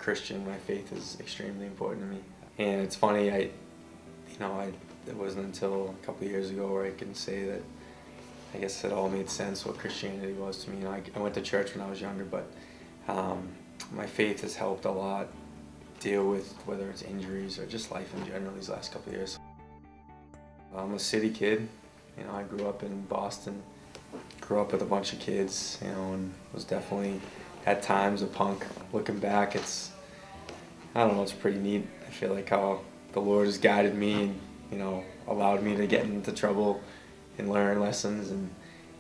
Christian. My faith is extremely important to me. And it's funny, it wasn't until a couple of years ago where I can say that I guess it all made sense what Christianity was to me. I went to church when I was younger, but my faith has helped a lot deal with whether it's injuries or just life in general these last couple of years. I'm a city kid. I grew up in Boston, grew up with a bunch of kids, and was definitely at times a punk. Looking back, I don't know, it's pretty neat. I feel like how the Lord has guided me and, allowed me to get into trouble and learn lessons and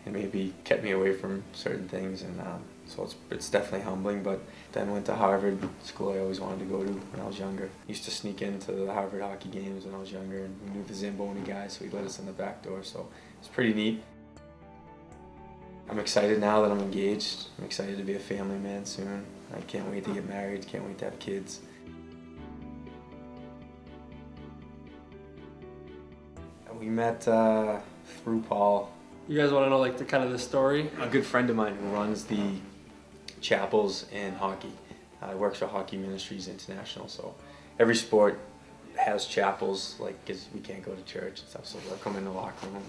maybe kept me away from certain things. And so it's definitely humbling. But then went to Harvard, school I always wanted to go to when I was younger. Used to sneak into the Harvard hockey games when I was younger, and we knew the Zamboni guy, so he let us in the back door. So it's pretty neat. I'm excited now that I'm engaged. I'm excited to be a family man soon. I can't wait to get married, can't wait to have kids. We met through Paul. You guys want to know like the story? A good friend of mine who runs the chapels in hockey. Works for Hockey Ministries International. So every sport has chapels, like, 'cause we can't go to church and stuff. So they'll come in the locker room and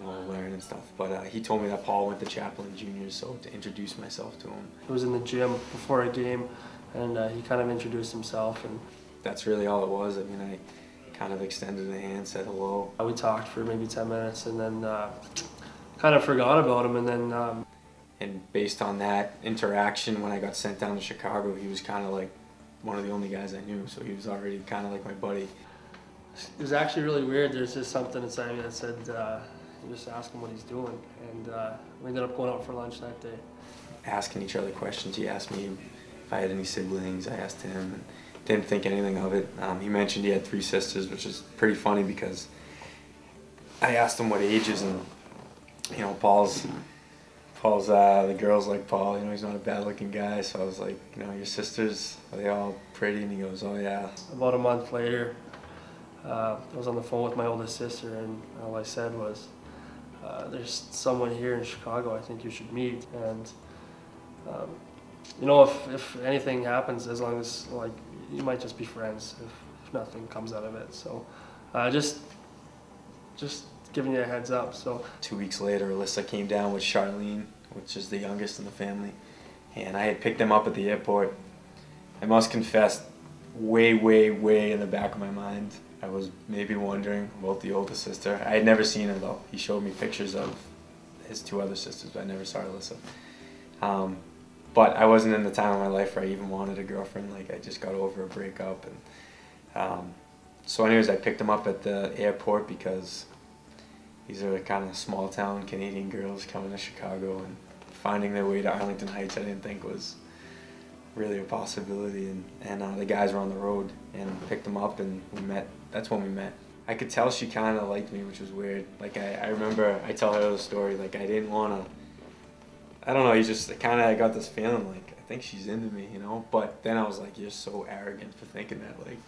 we'll learn and stuff. But he told me that Paul went to chapel in juniors, so to introduce myself to him. He was in the gym before a game, and he kind of introduced himself. And that's really all it was. I mean, I kind of extended a hand, said hello. We talked for maybe 10 minutes and then kind of forgot about him. And then and based on that interaction, when I got sent down to Chicago, he was kind of like one of the only guys I knew, so he was already kind of like my buddy. It was actually really weird. There's just something inside me that said, just ask him what he's doing. And we ended up going out for lunch that day. Asking each other questions. He asked me if I had any siblings. I asked him, and didn't think anything of it. He mentioned he had 3 sisters, which is pretty funny because I asked him what ages, and Paul's the girls like Paul. He's not a bad-looking guy, so I was like, your sisters, are they all pretty? And he goes, oh yeah. About a month later, I was on the phone with my oldest sister, and all I said was, there's someone here in Chicago I think you should meet. And if anything happens, as long as you might just be friends if nothing comes out of it. So just giving you a heads up. So 2 weeks later, Alyssa came down with Charlene, which is the youngest in the family, and I had picked them up at the airport. I must confess, way in the back of my mind, I was maybe wondering about the older sister. I had never seen her though. He showed me pictures of his 2 other sisters, but I never saw Alyssa. But I wasn't in the time of my life where I even wanted a girlfriend. Like, I just got over a breakup. And so anyways, I picked them up at the airport because these are kind of small town Canadian girls coming to Chicago, and finding their way to Arlington Heights I didn't think was really a possibility. And the guys were on the road and picked them up, and we met. That's when we met. I could tell she kind of liked me, which was weird. Like, I remember I tell her the story, like, I didn't want to, I don't know, you just kind of got this feeling like, I think she's into me, But then I was like, you're so arrogant for thinking that, like,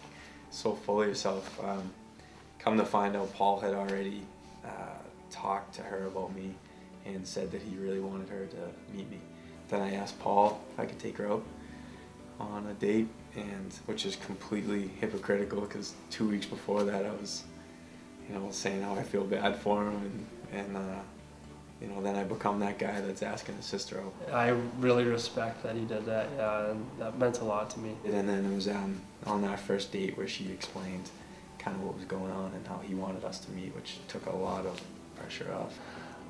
so full of yourself. Come to find out, Paul had already talked to her about me and said that he really wanted her to meet me. Then I asked Paul if I could take her out on a date, and which is completely hypocritical because 2 weeks before that I was, saying how I feel bad for him, and then I become that guy that's asking his sister out. I really respect that he did that, and that meant a lot to me. And then it was on our first date where she explained kind of what was going on and how he wanted us to meet, which took a lot of pressure off.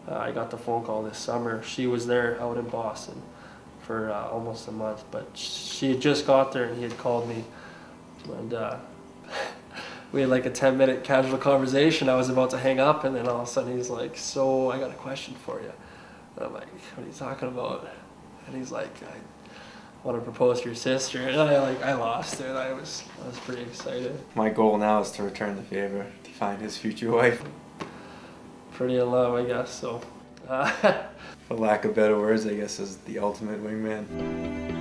I got the phone call this summer. She was there out in Boston for almost a month, but she had just got there and he had called me, and we had like a 10-minute casual conversation. I was about to hang up, and then all of a sudden he's like, so I got a question for you. And I'm like, what are you talking about? And he's like, I want to propose to your sister. And I lost it. I was pretty excited. My goal now is to return the favor, to find his future wife. Pretty in love, I guess, so. For lack of better words, I guess is the ultimate wingman.